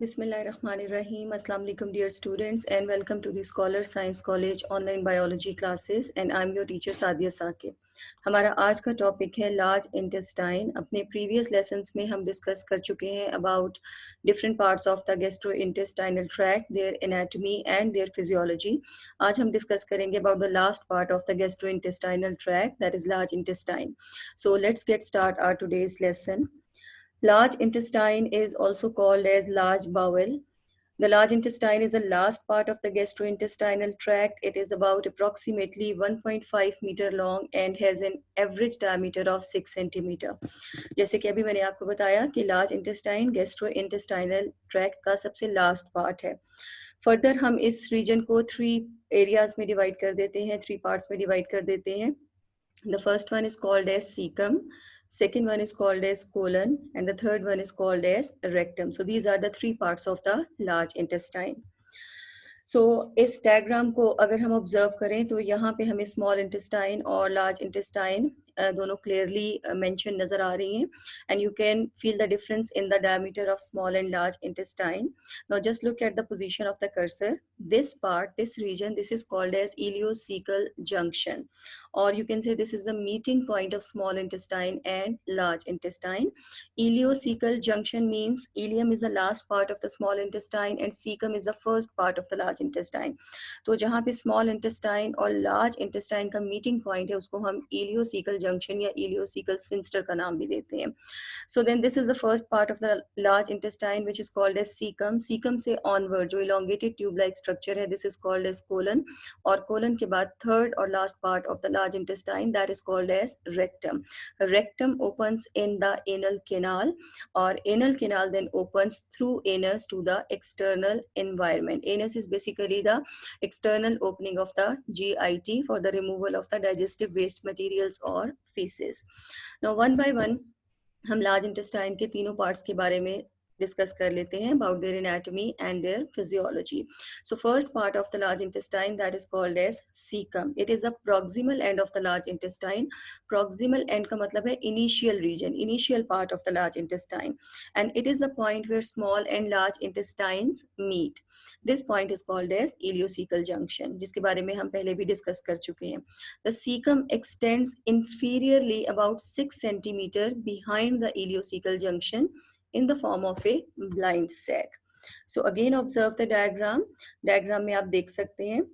Bismillahirrahmanirrahim. Assalamu alaikum dear students and welcome to the Scholar Science College online biology classes and I'm your teacher Sadia Saqib. हमारा आज का topic है large intestine. अपने previous lessons में हम discuss कर चुके हैं about different parts of the gastrointestinal tract, their anatomy and their physiology. आज हम डिस्कस करेंगे about the last part of the gastrointestinal tract, that is large intestine. So let's get start our today's lesson. Large intestine is also called as large bowel. The large intestine is the last part of the gastrointestinal tract. It is about approximately 1.5 meter long and has an average diameter of 6 centimeter. जैसे कि अभी मैंने आपको बताया कि large intestine gastrointestinal tract का सबसे last part है। फर्दर हम इस रीजन को 3 एरियाज में डिवाइड कर देते हैं, 3 पार्ट्स में डिवाइड कर देते हैं। The first one is called as cecum, second one is called as colon, and the third one is called as rectum. So these are the 3 parts of the large intestine. सो इस diagram को अगर हम observe करें तो यहाँ पे हमें small intestine और लार्ज इंटेस्टाइन दोनों क्लियरली मेंशन नजर आ रही हैं and you can feel the difference in the diameter of small and large intestine. Now just look at the position of the cursor. This part, this region, this is called as ileocecal junction, or you can say this is the meeting point of small intestine and large intestine. Ileocecal junction means ileum is the last part of the small intestine and cecum is the first part of the large intestine. तो जहाँ पे small intestine और large intestine का meeting point है उसको हम ileocecal junction या ileocecal sphincter का नाम भी देते हैं. So then this is the first part of the large intestine which is called as cecum. Cecum से onward जो elongated tube-like structure है, this is called as colon. और colon के बाद third और last part of the large intestine, that is called as rectum. Rectum opens in the anal canal, or anal canal then opens through anus to the external environment. Anus is basically the external opening of the GIT for the removal of the digestive waste materials or feces. Now one by one हम large intestine के तीनों parts के बारे में discuss कर लेते हैं about their anatomy and their physiology. So first part of the large intestine that is called as caecum. It is the proximal end of the large intestine. Proximal end का मतलब है initial region, initial part of the large intestine, and it is the point where small and large intestines meet. This point is called as ileocaecal junction, जिसके बारे में हम पहले भी discuss कर चुके हैं. The cecum extends inferiorly about 6 centimeter behind the ileocecal junction in the form of a blind sac. So again observe the diagram. Diagram में आप देख सकते हैं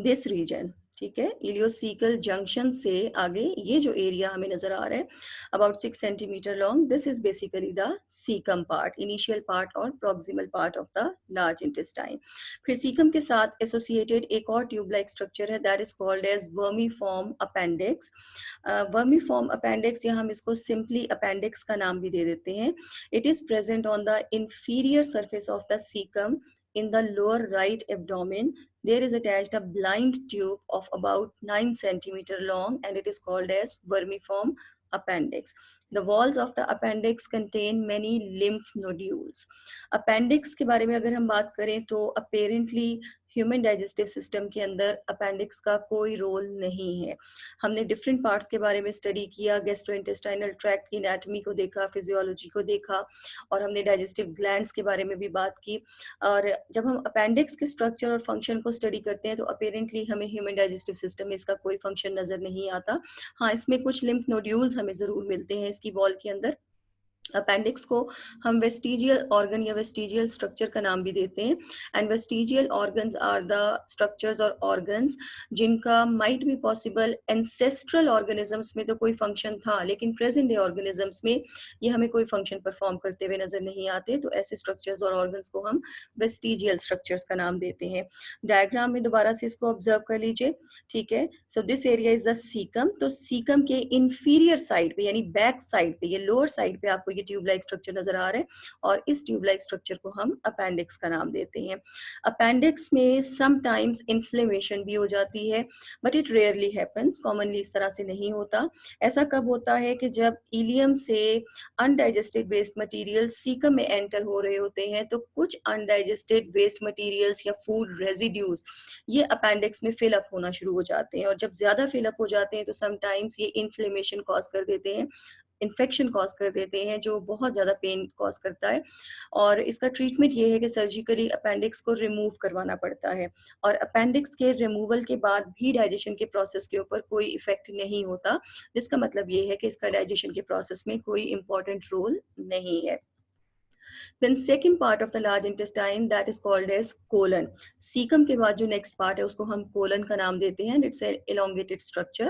this region, ठीक है, इलियोसिकल जंक्शन से आगे ये जो एरिया हमें नजर आ रहा है about 6 centimetre long, this is basically the caecum part, initial part और proximal part of the large intestine. फिर सीकम के साथ एसोसिएटेड एक और ट्यूब लाइक स्ट्रक्चर है, that is called as vermiform appendix. Vermiform appendix, या हम इसको सिंपली अपेंडिक्स का नाम भी दे देते हैं. It is present on the inferior surface of the caecum. In the lower right abdomen, there is attached a blind tube of about 9 centimeter long and it is called as vermiform appendix. The walls of the appendix contain many lymph nodules. Appendix के बारे में अगर हम बात करें तो apparently human digestive system के अंदर अपेंडिक्स का कोई रोल नहीं है. हमने डिफरेंट पार्ट्स के बारे में स्टडी किया, गैस्ट्रोइंटेस्टाइनल ट्रैक्ट की एनाटॉमी को देखा, फिजियोलॉजी को देखा, और हमने डाइजेस्टिव ग्लैंड्स के बारे में भी बात की. और जब हम अपेंडिक्स के स्ट्रक्चर और फंक्शन को स्टडी करते हैं तो अपेरेंटली हमें ह्यूमन डाइजेस्टिव सिस्टम में इसका कोई फंक्शन नजर नहीं आता. हाँ, इसमें कुछ लिम्फ नोड्यूल्स हमें जरूर मिलते हैं इसकी वॉल के अंदर. अपेंडिक्स को हम वेस्टिजियल ऑर्गन या वेस्टिजियल स्ट्रक्चर का नाम भी देते हैं. And vestigial organs are the structures और ऑर्गन्स जिनका might be possible ancestral organisms में तो कोई फंक्शन था, लेकिन प्रेजेंट डे ऑर्गेनिजम्स में ये हमें कोई फंक्शन परफॉर्म करते हुए नजर नहीं आते. तो ऐसे स्ट्रक्चर्स और ऑर्गन्स को हम वेस्टिजियल स्ट्रक्चर्स का नाम देते हैं. डायग्राम में दोबारा से इसको ऑब्जर्व कर लीजिए, ठीक है. So this area is the caecum. तो सीकम के इंफीरियर साइड पे यानी बैक साइड पे, ये लोअर साइड पे आपको ट्यूब लाइक स्ट्रक्चर नजर आ रहा है और इस ट्यूब लाइक स्ट्रक्चर को हम अपेंडिक्स का नाम देते हैं. अपेंडिक्स में समटाइम्स इन्फ्लेमेशन भी हो जाती है, but it rarely happens. Commonly इस तरह से नहीं होता. ऐसा कब होता है कि जब इलियम से अनडाइजेस्टेड वेस्ट मटेरियल सीकम में एंटर हो रहे होते हैं तो कुछ अनडाइजेस्टेड वेस्ट मटेरियल्स या फूड रेजिड्यूज ये अपेंडिक्स में फिलअप होना शुरू हो जाते हैं, और जब ज्यादा फिलअप हो जाते हैं तो समटाइम्स ये इन्फ्लेमेशन कॉज कर देते हैं इन्फेक्शन कॉज कर देते हैं जो बहुत ज़्यादा पेन कॉज करता है। और इसका ट्रीटमेंट ये है कि सर्जिकली अपेंडिक्स को रिमूव करवाना पड़ता है, और अपेंडिक्स के रिमूवल के बाद भी डाइजेशन के प्रोसेस के ऊपर कोई इफेक्ट नहीं होता, जिसका मतलब ये है कि इसका डाइजेशन के प्रोसेस में कोई इंपॉर्टेंट रोल नहीं है। Then second part of the large intestine that is called as colon. Cecum के बाद जो next part है उसको हम colon का नाम देते हैं, and it's an elongated structure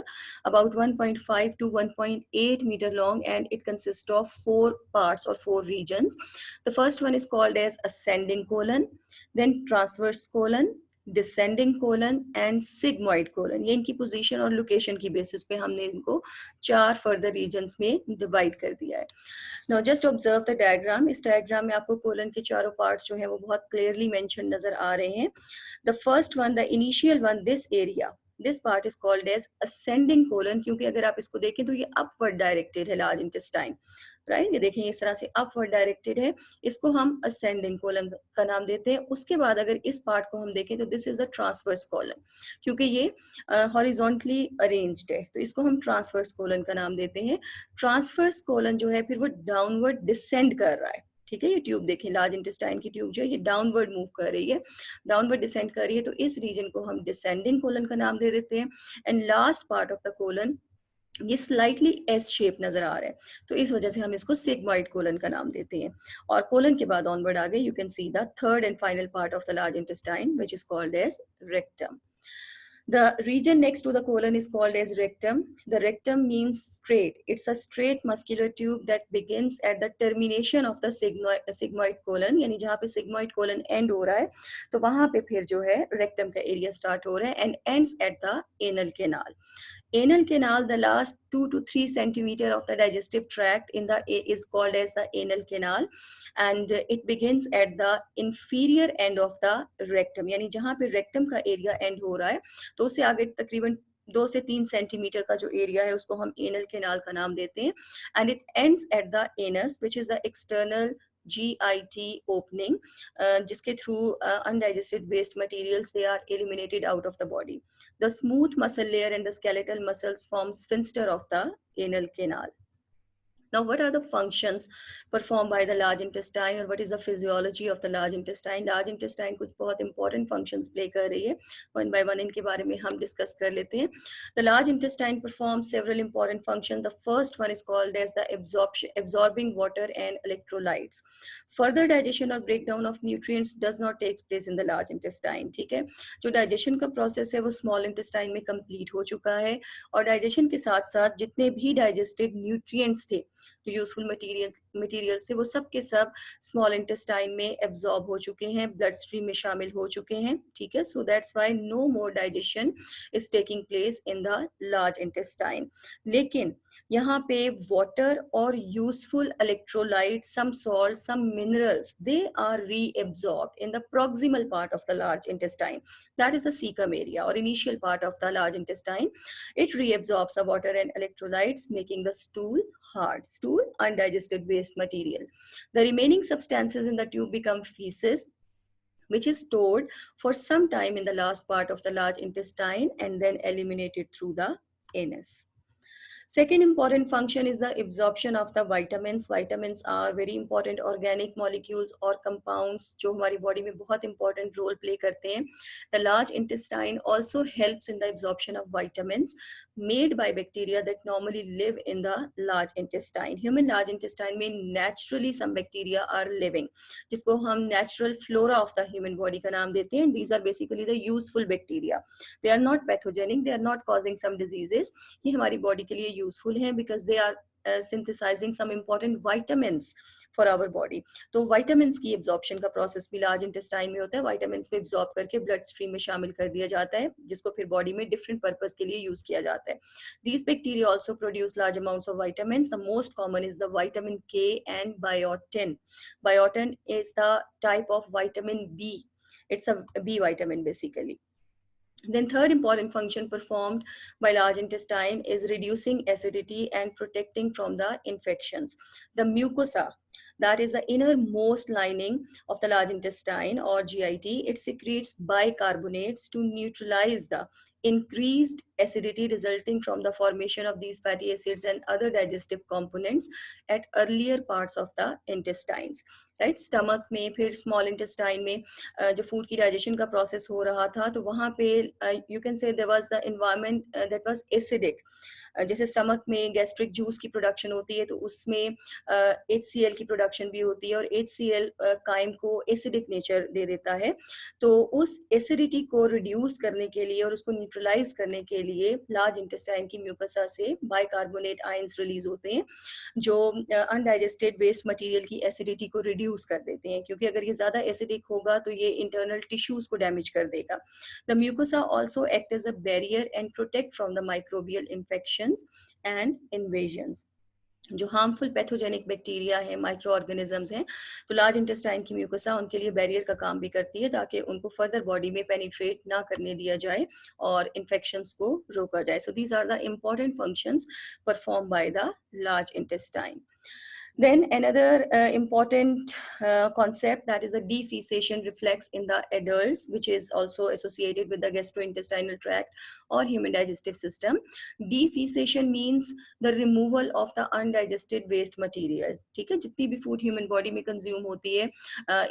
about 1.5 to 1.8 meter long, and it consists of four parts or four regions. The first one is called as ascending colon, then transverse colon, descending colon and sigmoid colon. ये इनकी position और location की basis पे हमने इनको 4 further regions में divide कर दिया है। Now just observe the diagram. इस डायग्राम में आपको कोलन के चारों पार्ट्स जो है वो बहुत क्लियरली मेंशन नजर आ रहे हैं। The first one, the initial one, this area, this part is called as ascending colon, क्योंकि अगर आप इसको देखें तो ये अपवर्ड डायरेक्टेड है लार्ज इंटेस्टाइन, राइट। ये देखें इस तरह से अपवर्ड डायरेक्टेड है, इसको हम असेंडिंग कोलन का नाम देते हैं। उसके बाद अगर इस पार्ट को हम देखें तो this is the transverse colon, क्योंकि ये हॉरिजॉन्टली अरेंज्ड है, तो इसको हम ट्रांसवर्स कोलन का नाम देते हैं। ट्रांसवर्स कोलन जो है फिर वो डाउनवर्ड डिसेंड कर रहा है, ठीक है। ये ट्यूब देखें, लार्ज इंटेस्टाइन की ट्यूब जो है ये डाउनवर्ड मूव कर रही है, डाउनवर्ड डिसेंड कर रही है, तो इस रीजन को हम डिसेंडिंग कोलन का नाम दे देते हैं। And last part of the colon ये स्लाइटली एस शेप नजर आ रहा है, तो इस वजह से हम इसको सिग्मॉइड कोलन का नाम देते हैं। और कोलन के बाद ऑनवर्ड आगे you can see the third and final part of the large intestine which is called as rectum. The region next to the colon is called as rectum. The rectum means straight. It's a straight muscular tube that begins at the termination of the sigmoid colon. यानी जहाँ पे sigmoid colon end हो रहा है, तो वहाँ पे फिर जो है rectum का area start हो रहा है and ends at the anal canal. Anal canal, the last 2 to 3 centimeter of the digestive tract in the is called as the anal canal, and it begins at the inferior end of the rectum. यानी जहाँ पे rectum का area end हो रहा है, तो उससे आगे तकरीबन 2 से 3 सेंटीमीटर का जो एरिया है उसको हम एनल कैनाल का नाम देते हैं। And it ends at the anus which is the external GIT opening, जिसके through undigested waste materials they are eliminated out of the body. The smooth muscle layer and the skeletal muscles form sphincter of the anal canal. Now, what are the functions performed by the large intestine, or what is the physiology of the large intestine? Large intestine कुछ बहुत important functions play कर रही है, one by one इनके बारे में हम discuss कर लेते हैं। The large intestine performs several important functions. The first one is called as the absorbing water and electrolytes. Further digestion or breakdown of nutrients does not take place in the large intestine, ठीक है। जो digestion का process है वो small intestine में complete हो चुका है, और digestion के साथ साथ जितने भी digested nutrients थे, जो यूजफुल मटेरियल्स थे, वो सब के सब स्मॉल इंटेस्टाइन में एब्जॉर्ब हो चुके हैं, ब्लड स्ट्रीम में शामिल हो चुके हैं, ठीक है। So that's why no more digestion is taking place in the large intestine. लेकिन यहाँ पे वाटर और useful electrolyte, some salt, some minerals, they are reabsorbed in the proximal part of the large intestine, that is the cecum area or initial part of the large intestine. It reabsorbs the water and electrolytes, making the stool hard, stool, undigested waste material. The remaining substances in the tube become feces, which is stored for some time in the last part of the large intestine and then eliminated through the anus. Second important function is the absorption of the vitamins. Vitamins are very important organic molecules or compounds जो हमारी body में बहुत important role play करते हैं. The large intestine also helps in the absorption of vitamins made by bacteria that normally live in the large intestine. Human large intestine में naturally some bacteria are living, जिसको हम natural flora of the human body का नाम देते हैं. These are basically the useful bacteria. They are not pathogenic. They are not causing some diseases. ये हमारी body के लिए useful हैं because they are synthesizing some important vitamins for our body. तो vitamins की absorption का process भी large intestine में होता है. vitamins को absorb करके blood stream में शामिल कर दिया जाता है, जिसको फिर body में different purpose के लिए use किया जाता है. These bacteria also produce large amounts of vitamins. The most common is the vitamin K and biotin. Biotin is the type of vitamin B. It's a B vitamin basically. Then third important function performed by large intestine is reducing acidity and protecting from the infections. The mucosa, that is the innermost lining of the large intestine or GIT, it secretes bicarbonates to neutralize the increased acidity resulting from the formation of these fatty acids and other digestive components at earlier parts of the intestines, right? Stomach में, फिर small intestine में जो food की digestion का process हो रहा था, तो वहाँ पे you can say there was the environment that was acidic. जैसे स्टमक में गैस्ट्रिक जूस की प्रोडक्शन होती है, तो उसमें HCl की प्रोडक्शन भी होती है, और HCl काइम को एसिडिक नेचर दे देता है। तो उस एसिडिटी को रिड्यूस करने के लिए और उसको न्यूट्रलाइज करने के लिए लार्ज इंटेस्टाइन की म्यूकसा से बाइकार्बोनेट आयंस रिलीज होते हैं, जो अनडाइजेस्टेड वेस्ट मटेरियल की एसिडिटी को रिड्यूस कर देते हैं, क्योंकि अगर ये ज़्यादा एसिडिक होगा तो ये इंटरनल टिश्यूज को डैमेज कर देगा। The mucosa also act as a barrier and protect from the microbial infections and invasions. जो हार्मफुल पैथोजेनिक बैक्टीरिया है, माइक्रो ऑर्गेनिजम्स हैं, तो लार्ज इंटेस्टाइन की म्यूकोसा उनके लिए बैरियर का काम भी करती है, ताकि उनको फर्दर बॉडी में पेनिट्रेट ना करने दिया जाए और इन्फेक्शंस को रोका जाए। So these are the important functions perform by the large intestine. Then another important concept, that is a defecation reflex in the adults, which is also associated with the gastrointestinal tract or human digestive system. Defecation means the removal of the undigested waste material. ठीक है, जितनी भी food human body में consume होती है,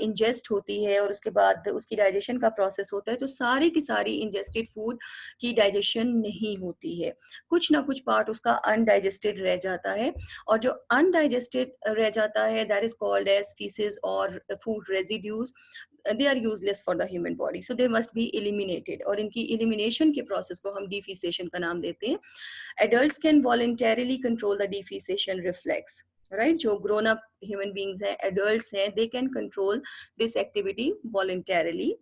ingest होती है और उसके बाद उसकी डाइजेशन का प्रोसेस होता है, तो सारी की सारी इंजेस्टेड फूड की डाइजेशन नहीं होती है, कुछ ना कुछ पार्ट उसका अनडाइजेस्टेड रह जाता है, और जो अनडाइजेस्टेड रह जाता है, that is called as faeces और food residues. They are useless for the human body, so they must be eliminated, और इनकी elimination के process को हम defecation का नाम देते हैं. Adults can voluntarily control the defecation reflex, right? जो grown up human beings हैं, adults हैं, they can control this activity voluntarily.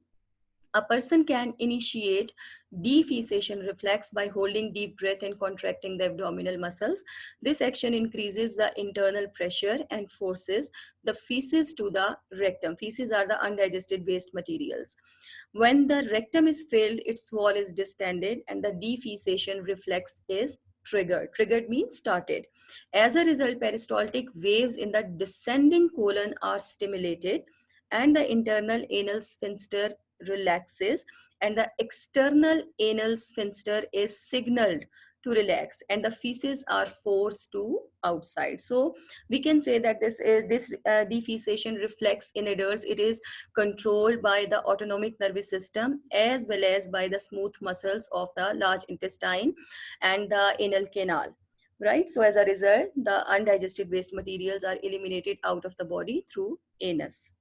A person can initiate defecation reflex by holding deep breath and contracting the abdominal muscles. This action increases the internal pressure and forces the feces to the rectum. Feces are the undigested waste materials. When the rectum is filled, its wall is distended and the defecation reflex is triggered. Triggered means started. As a result, peristaltic waves in the descending colon are stimulated and the internal anal sphincter relaxes and the external anal sphincter is signaled to relax and the feces are forced to outside. So we can say that this defecation reflex in adults, it is controlled by the autonomic nervous system as well as by the smooth muscles of the large intestine and the anal canal, right? So as a result, the undigested waste materials are eliminated out of the body through anus.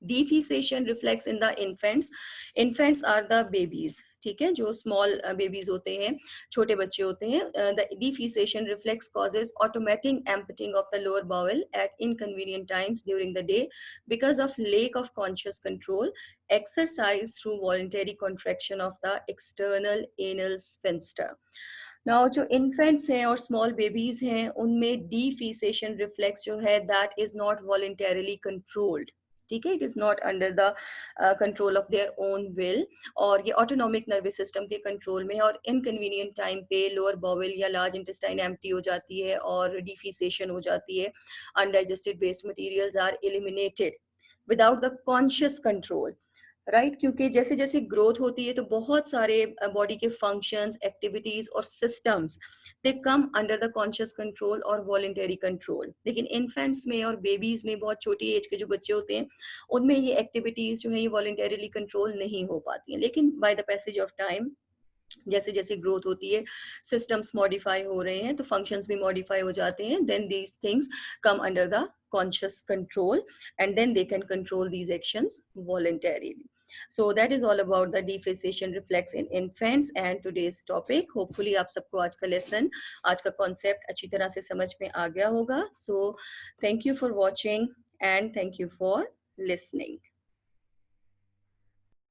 Defecation reflex in the infants. Infants are the babies, ठीक है, जो small babies होते हैं, छोटे बच्चे होते हैं. The defecation reflex causes automatic emptying of the lower bowel at inconvenient times during the day because of lack of conscious control exercised through voluntary contraction of the external anal sphincter. Now, जो infants हैं और small babies हैं, उनमें defecation reflex जो है, that is not voluntarily controlled. ठीक है, it is not under the control of their own will, और ये ऑटोनॉमिक नर्वस सिस्टम के कंट्रोल में है, और इनकन्वीनियंट टाइम पे लोअर बॉवल या लार्ज इंटेस्टाइन एम्प्टी हो जाती है और डिफिसेशन हो जाती है. Undigested waste materials are eliminated without the conscious control, right? क्योंकि जैसे जैसे ग्रोथ होती है तो बहुत सारे बॉडी के फंक्शंस, एक्टिविटीज और systems, they come under the conscious control और वॉलंटरी कंट्रोल. लेकिन इन्फेंट्स में और बेबीज में, बहुत छोटी एज के जो बच्चे होते हैं, उनमें ये एक्टिविटीज जो है ये वॉलंटरीली कंट्रोल नहीं हो पाती हैं. लेकिन by the passage of time, जैसे जैसे ग्रोथ होती है, सिस्टम्स मॉडिफाई हो रहे हैं, तो फंक्शंस भी मॉडिफाई हो जाते हैं. Then these things come under the conscious control and then they can control these actions voluntarily. So that is all about the defecation reflex in infants and today's topic. Hopefully आप सबको आज का lesson, आज का concept अच्छी तरह से समझ में आ गया होगा. So thank you for watching and thank you for listening.